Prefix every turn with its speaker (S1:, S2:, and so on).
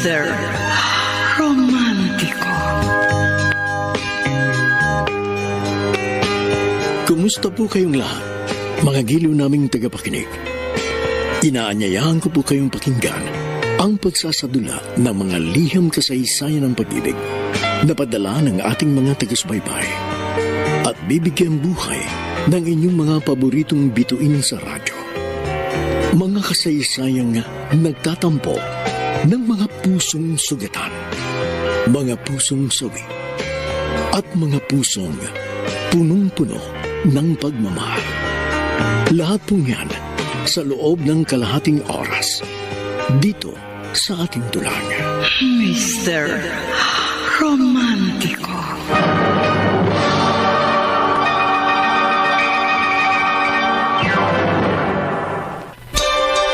S1: Mr. Romántico.
S2: Kumusta po kayong lahat, mga giliw naming tagapakinig? Inaanyayahan ko po kayong pakinggan ang pagsasadula ng mga liham kasaysayan ng pag-ibig na padala ng ating mga taga-subaybay at bibigyan buhay ng inyong mga paboritong bituin sa radyo. Mga kasaysayang nagtatampo ng mga pusong sugatan, mga pusong sawi, at mga pusong punong-puno ng pagmamahal. Lahat pong yan sa loob ng kalahating oras dito sa ating tulang.
S1: Mr. Romántico.